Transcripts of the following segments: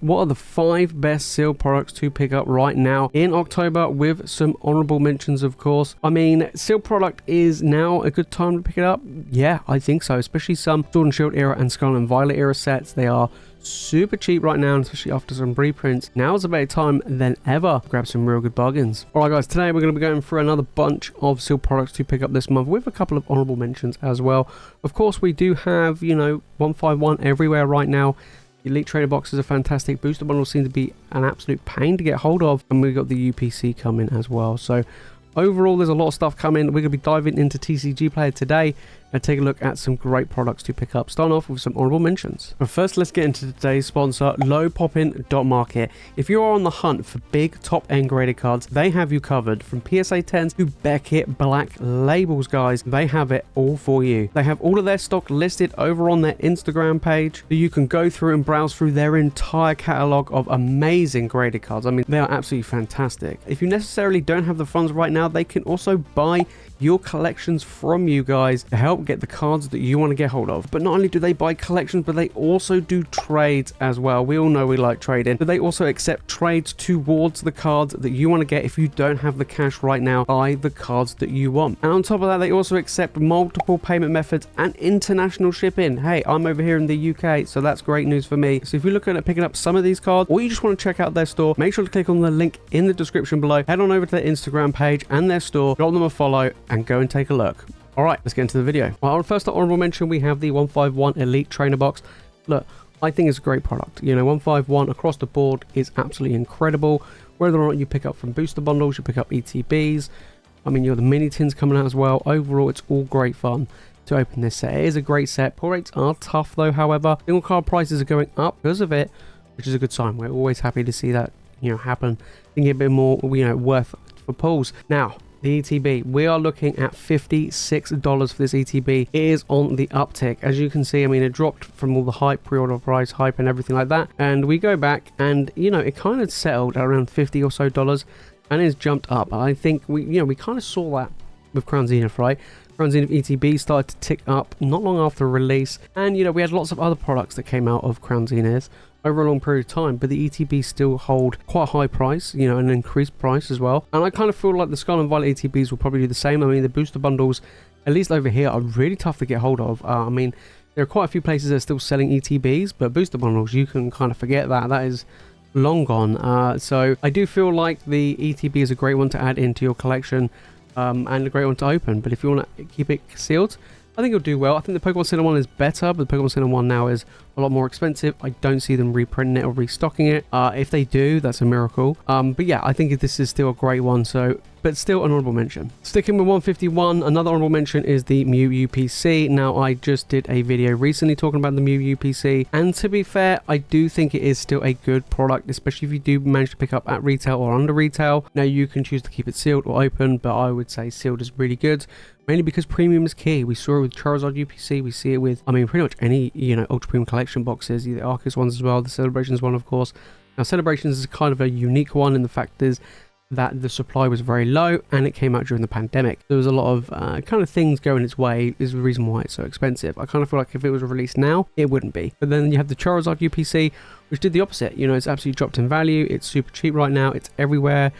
what are the 5 best sealed products to pick up right now in October, with some honorable mentions, of course. I mean, sealed product is now a good time to pick it up. Yeah, I think so, especially some Sword and Shield era and Scarlet Violet era sets. They are super cheap right now, especially after some reprints. Now is a better time than ever to grab some real good bargains. Alright guys, today we're going to be going through another bunch of sealed products to pick up this month, with a couple of honorable mentions as well. Of course, we do have, you know, 151 everywhere right now. Elite Trader boxes are fantastic. Booster bundles seem to be an absolute pain to get hold of, and we've got the UPC coming as well. So overall, there's a lot of stuff coming. We're going to be diving into TCG Player today and take a look at some great products to pick up. Starting off with some honorable mentions. But first, let's get into today's sponsor, lowpoppin.market. If you are on the hunt for big top-end graded cards, they have you covered. From PSA 10s to Beckett Black Labels, guys, they have it all for you. They have all of their stock listed over on their Instagram page, so you can go through and browse through their entire catalog of amazing graded cards. I mean, they are absolutely fantastic. If you necessarily don't have the funds right now, they can also buy your collections from you guys to help get the cards that you want to get hold of. But not only do they buy collections, but they also do trades as well. We all know we like trading, but they also accept trades towards the cards that you want to get. If you don't have the cash right now, buy the cards that you want. And on top of that, they also accept multiple payment methods and international shipping. Hey, I'm over here in the UK, so that's great news for me. So if you're looking at picking up some of these cards, or you just want to check out their store, make sure to click on the link in the description below, head on over to their Instagram page and their store, drop them a follow, and go and take a look. Alright, let's get into the video. Well, first honorable mention, we have the 151 Elite Trainer box. Look, I think it's a great product. You know, 151 across the board is absolutely incredible. Whether or not you pick up from booster bundles, you pick up ETBs. I mean, you have the mini tins coming out as well. Overall, it's all great fun to open this set. It is a great set. Pull rates are tough though, however. Single card prices are going up because of it, which is a good sign. We're always happy to see that, you know, happen. Thinking a bit more, you know, worth for pulls. Now, the ETB, we are looking at $56 for this ETB. It is on the uptick, as you can see. I mean, it dropped from all the hype, pre-order price hype and everything like that, and we go back and, you know, it kind of settled at around $50 or so, and it's jumped up. I think we kind of saw that with Crown Zenith, right? Crown Zenith ETB started to tick up not long after release, and, you know, we had lots of other products that came out of Crown Zenith over a long period of time, but the ETB still hold quite a high price, you know, an increased price as well. And I kind of feel like the Scarlet Violet ETBs will probably do the same. I mean, the booster bundles, at least over here, are really tough to get hold of. I mean, there are quite a few places that are still selling ETBs, but booster bundles, you can kind of forget that. That is long gone. So I do feel like the ETB is a great one to add into your collection, and a great one to open. But if you want to keep it sealed, I think it'll do well. I think the Pokemon Center one is better, but the Pokemon Center one now is a lot more expensive. I don't see them reprinting it or restocking it. If they do, that's a miracle. But yeah, I think this is still a great one. So, but still an honorable mention. Sticking with 151, another honorable mention is the Mew UPC. Now, I just did a video recently talking about the Mew UPC, and to be fair, I do think it is still a good product, especially if you do manage to pick up at retail or under retail. Now, you can choose to keep it sealed or open, but I would say sealed is really good, mainly because premium is key. We saw it with Charizard UPC, we see it with, I mean, pretty much any, you know, ultra premium collection boxes, the Arceus ones as well, the Celebrations one, of course. Now, Celebrations is kind of a unique one, and the fact is that the supply was very low and it came out during the pandemic. There was a lot of kind of things going its way, is the reason why it's so expensive. I kind of feel like if it was released now, it wouldn't be. But then you have the Charizard UPC, which did the opposite. You know, it's absolutely dropped in value. It's super cheap right now. It's everywhere.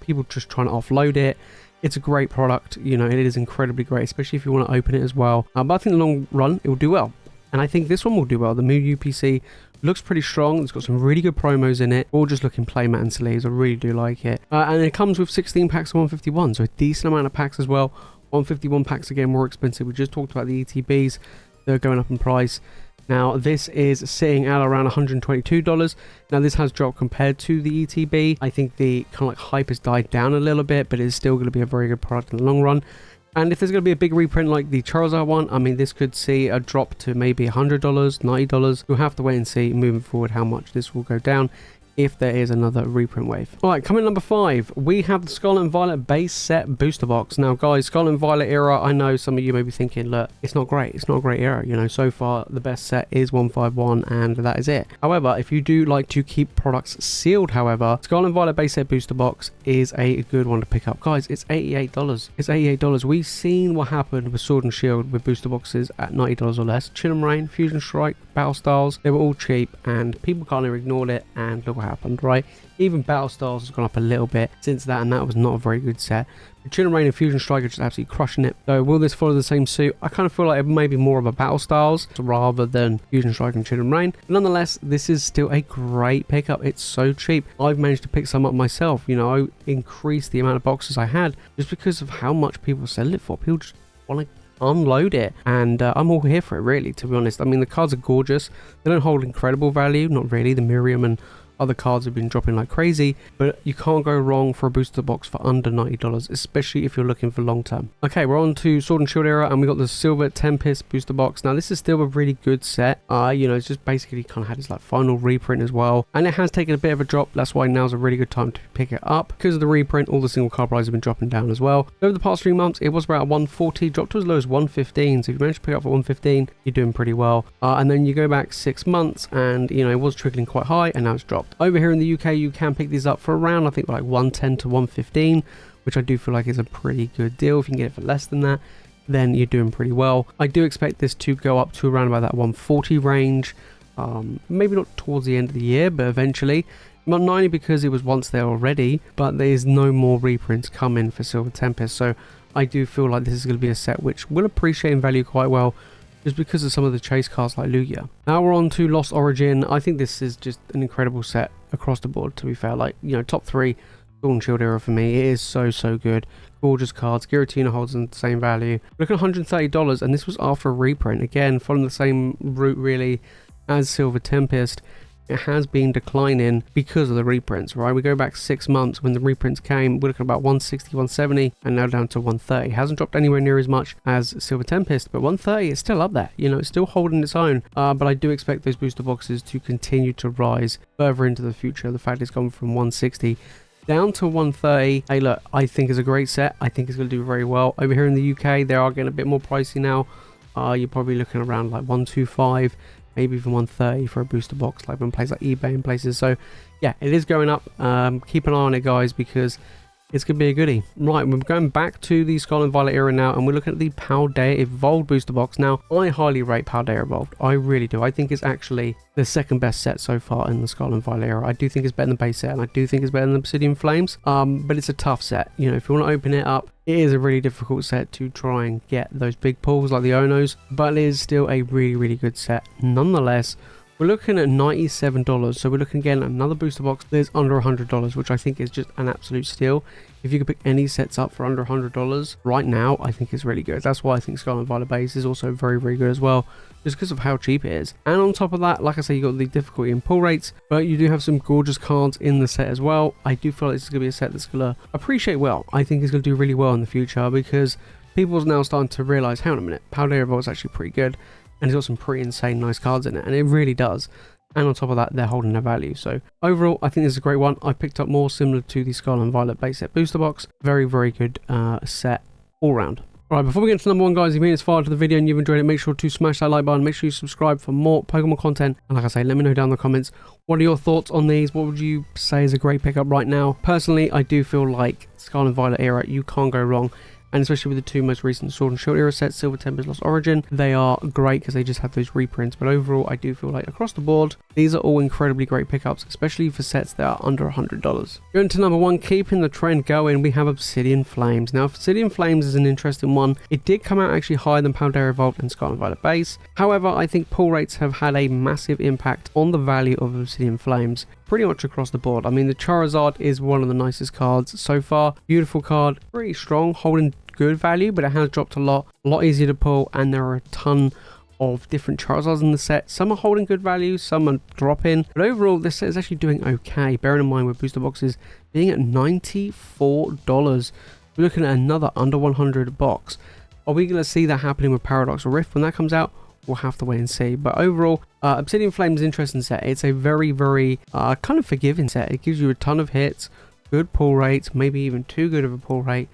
People just trying to offload it. It's a great product. You know, it is incredibly great, especially if you want to open it as well. But I think in the long run, it will do well. And I think this one will do well. The Mew UPC looks pretty strong. It's got some really good promos in it. All just looking playmat and sleeves. I really do like it. And it comes with 16 packs of 151, so a decent amount of packs as well. 151 packs again, more expensive. We just talked about the ETBs. They're going up in price. Now, this is sitting at around $122. Now, this has dropped compared to the ETB. I think the kind of like hype has died down a little bit, but it's still going to be a very good product in the long run. And if there's going to be a big reprint like the Charizard one, I mean, this could see a drop to maybe $100, $90. We'll have to wait and see moving forward how much this will go down if there is another reprint wave. All right, coming number 5, we have the Scarlet and Violet base set booster box. Now guys, Scarlet and Violet era, I know some of you may be thinking, look, it's not great, it's not a great era, you know, so far the best set is 151 and that is it. However, if you do like to keep products sealed, however, Scarlet and Violet base set booster box is a good one to pick up. Guys, it's $88. It's $88. We've seen what happened with Sword and Shield with booster boxes at $90 or less. Chill and Rain, Fusion Strike, Battle Styles, they were all cheap and people kind of ignored it, and look what happened, right? Even Battle Styles has gone up a little bit since that, and that was not a very good set. Chill and Rain and Fusion Strike are just absolutely crushing it. So will this follow the same suit? I kind of feel like it may be more of a Battle Styles rather than Fusion Strike and Chill and Rain. But nonetheless, this is still a great pickup. It's so cheap. I've managed to pick some up myself. You know, I increased the amount of boxes I had just because of how much people sell it for. People just want to unload it, and I'm all here for it, really, to be honest. I mean, the cards are gorgeous. They don't hold incredible value, not really. The Miriam and other cards have been dropping like crazy, but you can't go wrong for a booster box for under $90, especially if you're looking for long term. Okay, we're on to Sword and Shield era, and we got the Silver Tempest booster box. Now this is still a really good set. You know, it's just basically kind of had its like final reprint as well, and it has taken a bit of a drop. That's why now's a really good time to pick it up. Because of the reprint, all the single card prices have been dropping down as well. Over the past 3 months, it was about 140, dropped to as low as 115. So if you manage to pick up for 115, you're doing pretty well. And then you go back 6 months, and you know, it was trickling quite high, and now it's dropped. Over here in the UK, you can pick these up for around, I think, like 110 to 115, which I do feel like is a pretty good deal. If you can get it for less than that, then you're doing pretty well. I do expect this to go up to around about that 140 range, maybe not towards the end of the year, but eventually. Not 90 because it was once there already, but there's no more reprints coming for Silver Tempest, so I do feel like this is going to be a set which will appreciate in value quite well, just because of some of the chase cards like Lugia. Now we're on to Lost Origin. I think this is just an incredible set across the board, to be fair. Like, you know, top 3 Sword and Shield era for me. It is so good. Gorgeous cards. Giratina holds the same value. Look at $130, and this was after a reprint. Again, following the same route really as Silver Tempest. It has been declining because of the reprints, right? We go back 6 months when the reprints came, we're looking at about 160, 170, and now down to 130. It hasn't dropped anywhere near as much as Silver Tempest, but 130 is still up there. You know, it's still holding its own. But I do expect those booster boxes to continue to rise further into the future. The fact it's gone from 160 down to 130. Hey, look, I think it's a great set. I think it's going to do very well. Over here in the UK, they are getting a bit more pricey now. You're probably looking around like 125. Maybe even 130 for a booster box, like in places like eBay and places. So yeah, it is going up. Keep an eye on it, guys, because it's going to be a goodie. Right, we're going back to the Scarlet and Violet era now, and we're looking at the Paldea Evolved booster box. Now, I highly rate Paldea Evolved. I really do. I think it's actually the second best set so far in the Scarlet and Violet era. I do think it's better than the base set, and I do think it's better than the Obsidian Flames. But it's a tough set. You know, if you want to open it up, it is a really difficult set to try and get those big pulls like the Onos, but it is still a really good set nonetheless. We're looking at $97, so we're looking again at another booster box that is under $100, which I think is just an absolute steal. If you could pick any sets up for under $100 right now, I think it's really good. That's why I think Scarlet Violet base is also very good as well, just because of how cheap it is. And on top of that, like I say, you got the difficulty in pull rates, but you do have some gorgeous cards in the set as well. I do feel like this is going to be a set that's going to appreciate well. I think it's going to do really well in the future, because people's now starting to realize, hang on a minute, Paldea Evolved is actually pretty good. And it's got some pretty insane nice cards in it, and it really does. And on top of that, they're holding their value. So overall, I think this is a great one. I picked up more similar to the Scarlet and Violet base set booster box. Very good set all round. Alright, before we get to number 1, guys, if you made this far to the video and you've enjoyed it, make sure to smash that like button. Make sure you subscribe for more Pokemon content. And like I say, let me know down in the comments, what are your thoughts on these? What would you say is a great pickup right now? Personally, I do feel like Scarlet and Violet era, you can't go wrong. And especially with the 2 most recent Sword and Shield era sets, Silver Tempest, Lost Origin, they are great because they just have those reprints. But overall, I do feel like across the board, these are all incredibly great pickups, especially for sets that are under $100. Going to number 1, keeping the trend going, we have Obsidian Flames. Now, Obsidian Flames is an interesting one. It did come out actually higher than Paldea Evolved and Scarlet Violet base. However, I think pull rates have had a massive impact on the value of Obsidian Flames pretty much across the board. I mean, the Charizard is one of the nicest cards so far. Beautiful card, pretty strong, holding good value, but it has dropped a lot easier to pull, and there are a ton of different Charizards in the set. Some are holding good value, some are dropping, but overall this set is actually doing okay, bearing in mind with booster boxes being at $94. We're looking at another under 100 box. Are we going to see that happening with Paradox Rift when that comes out? we'll have to wait and see. But overall, Obsidian Flames is an interesting set. It's a very, very kind of forgiving set. It gives you a ton of hits, good pull rates, maybe even too good of a pull rate,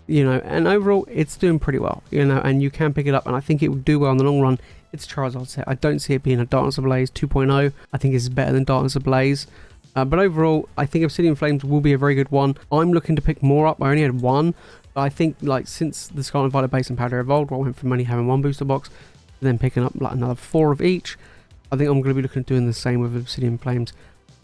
you know, and overall it's doing pretty well, you know, and you can pick it up, and I think it will do well in the long run. It's a Charizard set. I don't see it being a Darkness Ablaze 2.0. I think it's better than Darkness Ablaze. But overall, I think Obsidian Flames will be a very good one. I'm looking to pick more up. I only had one. But I think, like, since the Scarlet Violet base and Powder evolved, I went from only having one booster box to then picking up like another 4 of each. I think I'm going to be looking at doing the same with Obsidian Flames,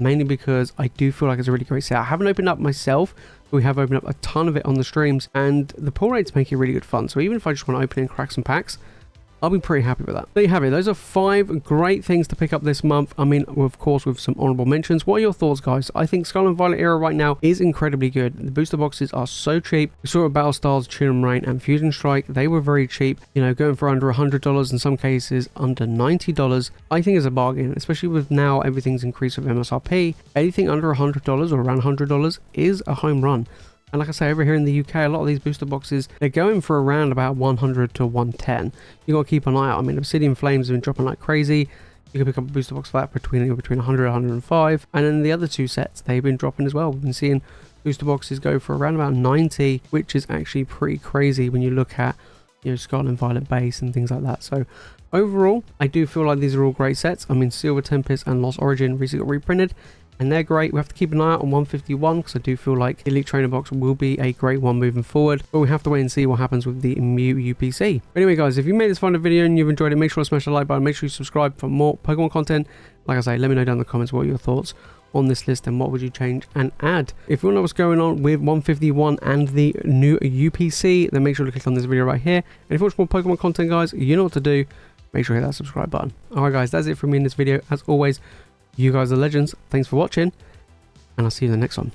mainly because I do feel like it's a really great set. I haven't opened up myself, but we have opened up a ton of it on the streams, and the pull rates make it really good fun. So even if I just want to open and crack some packs, I'll be pretty happy with that. There you have it. Those are 5 great things to pick up this month. I mean, of course, with some honorable mentions. What are your thoughts, guys? I think Scarlet Violet era right now is incredibly good. The booster boxes are so cheap. We saw it with Battle Stars, Tune Rain, and Fusion Strike. They were very cheap, you know, going for under $100, in some cases under $90. I think is a bargain, especially with now everything's increased with MSRP. Anything under $100 or around $100 is a home run. And like I say, over here in the UK, a lot of these booster boxes, they're going for around about 100 to 110. You got to keep an eye out. I mean, Obsidian Flames have been dropping like crazy. You can pick up a booster box for that between 100 and 105. And then the other 2 sets, they've been dropping as well. We've been seeing booster boxes go for around about 90, which is actually pretty crazy when you look at, you know, Scarlet Violet base and things like that. So overall, I do feel like these are all great sets. I mean, Silver Tempest and Lost Origin recently got reprinted, and they're great. We have to keep an eye out on 151 because I do feel like Elite Trainer Box will be a great one moving forward, but we have to wait and see what happens with the Mew UPC. But anyway, guys, if you made this fun video and you've enjoyed it, make sure to smash the like button, make sure you subscribe for more Pokemon content. Like I say, let me know down in the comments what are your thoughts on this list and what would you change and add. If you want to know what's going on with 151 and the new UPC, then make sure to click on this video right here. And if you want more Pokemon content, guys, you know what to do. Make sure to hit that subscribe button. Alright guys, that's it from me in this video. As always, you guys are legends. Thanks for watching, and I'll see you in the next one.